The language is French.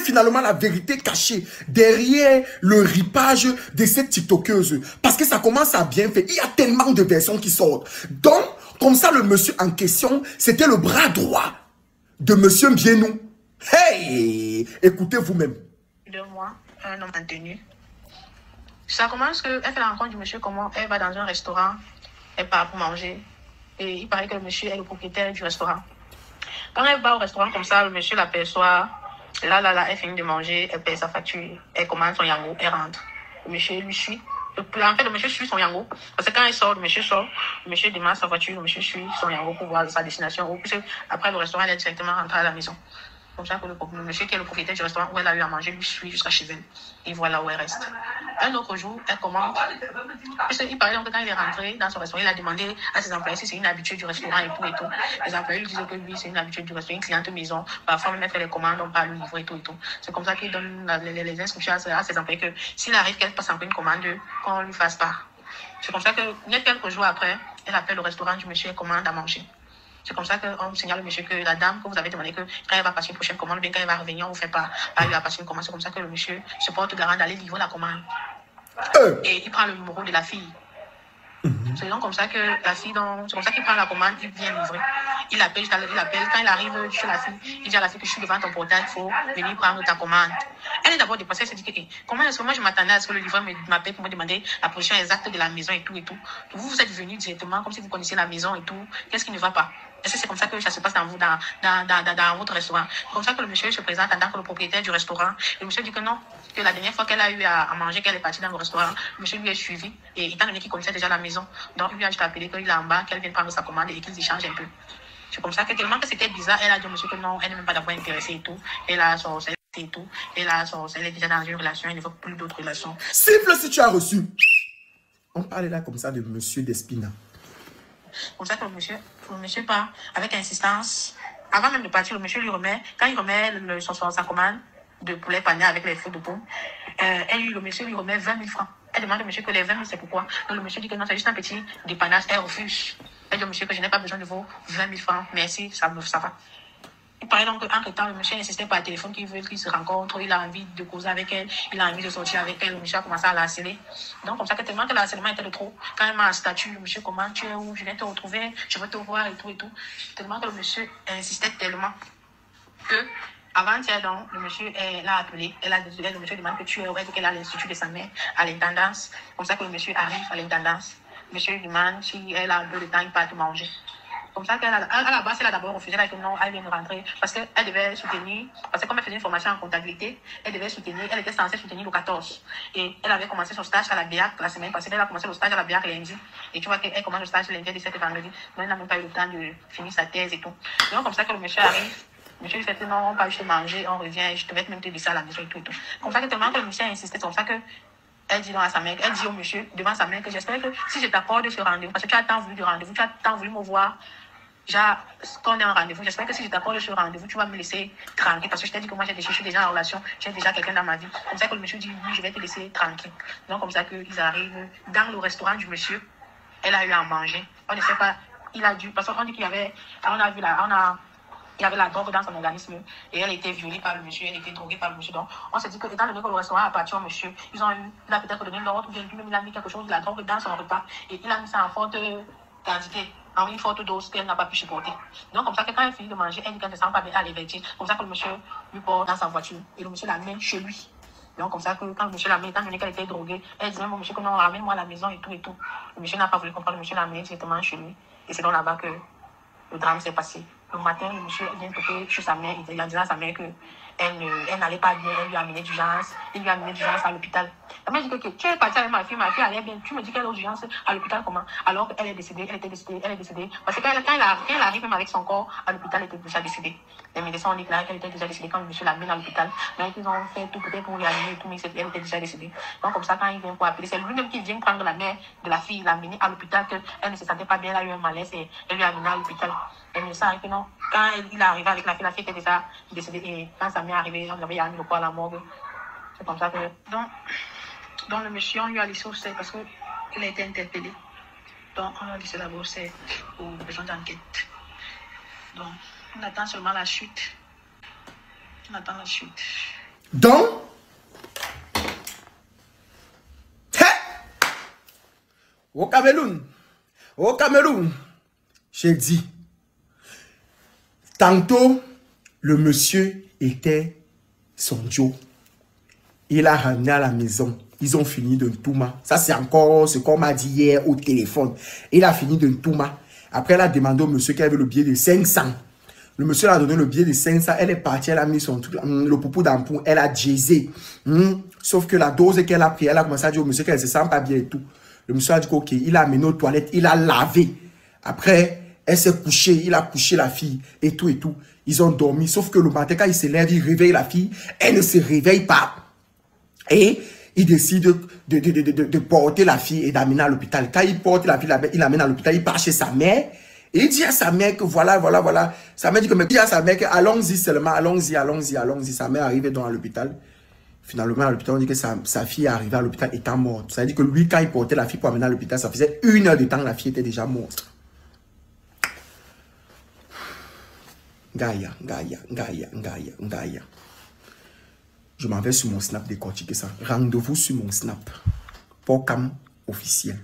finalement la vérité cachée derrière le ripage de cette TikTokeuse. Parce que ça commence à bien faire. Il y a tellement de versions qui sortent. Donc, comme ça, le monsieur en question, c'était le bras droit de monsieur Mbienou. Hey! Écoutez vous-même. 2 mois, un homme en tenue. Ça commence qu'elle fait la rencontre du monsieur, comment elle va dans un restaurant, elle part pour manger. Et il paraît que le monsieur est le propriétaire du restaurant. Quand elle va au restaurant comme ça, le monsieur l'aperçoit. Là, elle finit de manger, elle paye sa facture, elle commande son yango, elle rentre. Le monsieur lui suit. En fait, le monsieur suit son yango. Parce que quand elle sort, le monsieur démarre sa voiture, le monsieur suit son yango pour voir sa destination. Puisque après le restaurant, elle est directement rentrée à la maison. Comme ça que le monsieur qui est le propriétaire du restaurant où elle a eu à manger lui suit jusqu'à chez elle. Et voilà où elle reste. Un autre jour, elle commande. Il paraît donc que quand il est rentré dans son restaurant, il a demandé à ses employés si c'est une habitude du restaurant et tout et tout. Les employés lui disaient que lui, c'est une habitude du restaurant, une cliente maison. Parfois, même elle fait les commandes, on parle le livre et tout et tout. C'est comme ça qu'il donne les instructions à ses employés que s'il arrive qu'elle passe encore une commande, qu'on lui fasse part. C'est comme ça que, quelques jours après, elle appelle le restaurant du monsieur et commande à manger. C'est comme ça qu'on signale au monsieur que la dame que vous avez demandé que quand elle va passer une prochaine commande, bien quand elle va revenir, on ne fait pas. Elle va passer une commande. C'est comme ça que le monsieur se porte garant d'aller livrer la commande. Et il prend le numéro de la fille. C'est donc comme ça que la fille, c'est comme ça qu'il prend la commande, il vient livrer. Il appelle. Quand il arrive chez la fille, il dit à la fille que je suis devant ton portail, il faut venir prendre ta commande. Elle est d'abord dépassée, elle se dit que comment est-ce que moi je m'attendais à ce que le livreur m'appelle pour me demander la position exacte de la maison et tout et tout. Vous êtes venu directement comme si vous connaissiez la maison et tout. Qu'est-ce qui ne va pas? Est-ce que c'est comme ça que ça se passe dans votre restaurant? C'est comme ça que le monsieur se présente en tant que le propriétaire du restaurant. Le monsieur dit que non, que la dernière fois qu'elle a eu à manger, qu'elle est partie dans le restaurant, le monsieur lui est suivi. Et étant donné qu'il connaissait déjà la maison, donc il lui a juste appelé qu'il est en bas, qu'elle vienne prendre sa commande et qu'ils échangent un peu. C'est comme ça que tellement que c'était bizarre, elle a dit au monsieur que non, elle n'est même pas d'abord intéressée et tout. Elle a son et tout. Elle est déjà dans une relation, elle ne veut plus d'autres relations. Siffle si tu as reçu. On parlait là comme ça de monsieur Despina. Comme ça que le monsieur part avec insistance. Avant même de partir, le monsieur lui remet, quand il remet sa commande de poulet pané avec les feux de pomme, le monsieur lui remet 20 000 francs. Elle demande au monsieur que les 20 000 c'est pourquoi. Donc le monsieur dit que non, c'est juste un petit dépannage, elle refuse. Elle dit au monsieur que je n'ai pas besoin de vos 20 000 francs, merci, ça va. Il paraît donc qu'entre temps, le monsieur insistait par téléphone qu'il veut qu'ils se rencontrent, il a envie de causer avec elle, il a envie de sortir avec elle, le monsieur a commencé à la harceler. Donc comme ça que tellement que le harcèlement était de trop, quand elle m'a en statut, le monsieur comment tu es où, je viens te retrouver, je veux te voir et tout et tout. Tellement que le monsieur insistait tellement que avant-hier donc, le monsieur l'a appelé, le monsieur demande que tu es où, elle dit qu'elle a l'institut de sa mère à l'intendance. Comme ça que le monsieur arrive à l'intendance, le monsieur lui demande si elle a un peu de temps, il part te manger. Comme ça qu'à la base, elle a d'abord refusé, elle a dit non, elle vient de rentrer. Parce qu'elle devait soutenir, parce que comme elle faisait une formation en comptabilité, elle était censée soutenir le 14. Et elle avait commencé son stage à la BIAC la semaine passée, elle a commencé le stage à la BIAC lundi. Et tu vois qu'elle commence le stage lundi, 17 vendredi. Donc elle n'a même pas eu le temps de finir sa thèse et tout. Donc comme ça que le monsieur arrive, le monsieur lui fait non, on va juste manger, on revient, je te vais même te laisser à la maison et tout et tout. Comme ça que tellement que le monsieur a insisté, comme ça que elle dit à sa mère, elle dit au monsieur devant sa mère que j'espère que si je t'accorde ce rendez-vous, parce que tu as tant voulu du rendez-vous, tu as tant voulu me voir. Quand on est en rendez-vous, j'espère que si je t'accorde ce rendez-vous, tu vas me laisser tranquille. Parce que je t'ai dit que moi, je suis déjà en relation, j'ai déjà quelqu'un dans ma vie. Comme ça que le monsieur dit, oui, je vais te laisser tranquille. Donc, comme ça qu'ils arrivent dans le restaurant du monsieur, elle a eu à manger. On ne sait pas, il a dû, parce qu'on dit qu'il y avait, il y avait la drogue dans son organisme et elle était violée par le monsieur, elle était droguée par le monsieur. Donc, on s'est dit que étant donné que le restaurant appartient au monsieur, il a peut-être donné l'ordre, ou bien lui-même il a mis quelque chose de la drogue dans son repas et il a mis ça en forte quantité, en une forte dose qu'elle n'a pas pu supporter. Donc, comme ça que quand elle finit de manger, elle dit qu'elle ne se sent pas bien, elle est vertige. Comme ça que le monsieur lui porte dans sa voiture et le monsieur l'amène chez lui. Donc, comme ça que quand le monsieur l'amène, étant donné qu'elle était droguée, elle dit même au monsieur que non, ramène-moi à la maison et tout et tout. Le monsieur n'a pas voulu comprendre, le monsieur l'amène directement chez lui. Et c'est donc là-bas que le drame s'est passé. Le matin, le monsieur vient toquer chez sa mère, il a dit à sa mère qu'elle n'allait pas bien, elle lui a amené d'urgence, à l'hôpital. La mère dit que tu es partie avec ma fille allait bien, tu me dis qu'elle est aux urgences à l'hôpital comment? Alors qu'elle est décédée, elle était décédée. Parce que quand elle arrive même avec son corps à l'hôpital, elle était déjà décédée. Les médecins ont déclaré qu'elle était déjà décédée quand le monsieur l'amène à l'hôpital. Mais ils ont fait tout peut-être pour réanimer et tout, mais elle était déjà décédée. Donc comme ça, quand il vient pour appeler, c'est lui-même qui vient prendre la mère de la fille, l'amener à l'hôpital, qu'elle ne se sentait pas bien, elle a eu un malaise et elle lui a amené à l'hôpital. Elle ne savait que non. Quand il est arrivé avec la fille était déjà décédée. Et quand sa mère est arrivée, on avait amené le corps à la morgue. C'est comme ça que... Donc le monsieur, on lui a laissé au sel parce qu'il a été interpellé. Donc on lui a laissé d'abord au sel pour besoin d'enquête. Donc on attend seulement la chute. On attend la chute. Donc, au Cameroun, j'ai dit, tantôt, le monsieur était son Joe. Il a ramené à la maison. Ils ont fini de Ntouma. Ça, c'est encore ce qu'on m'a dit hier au téléphone. Il a fini de Ntouma. Après, elle a demandé au monsieur qui avait le billet de 500. Le monsieur a donné le billet de 500. Elle est partie, elle a mis son truc, le poupou d'ampou. Elle a jazzé. Sauf que la dose qu'elle a pris, elle a commencé à dire au monsieur qu'elle ne se sent pas bien et tout. Le monsieur a dit ok, il a amené aux toilettes, il a lavé. Après, elle s'est couchée, il a couché la fille et tout et tout. Ils ont dormi. Sauf que le matin, quand il se lève, il réveille la fille. Elle ne se réveille pas. Et il décide de porter la fille et d'amener à l'hôpital. Quand il porte la fille, il l'amène à l'hôpital, il part chez sa mère. Et il dit à sa mère que voilà. Sa mère dit que, mais il dit à sa mère que allons-y seulement, allons-y. Sa mère arrive dans l'hôpital. Finalement, à l'hôpital, on dit que sa fille est arrivée à l'hôpital étant morte. Ça veut dire que lui, quand il portait la fille pour amener à l'hôpital, ça faisait 1 heure de temps que la fille était déjà morte. Gaïa. Je m'en vais sur mon snap décortiquer ça. Rendez-vous sur mon snap. Pocam officiel.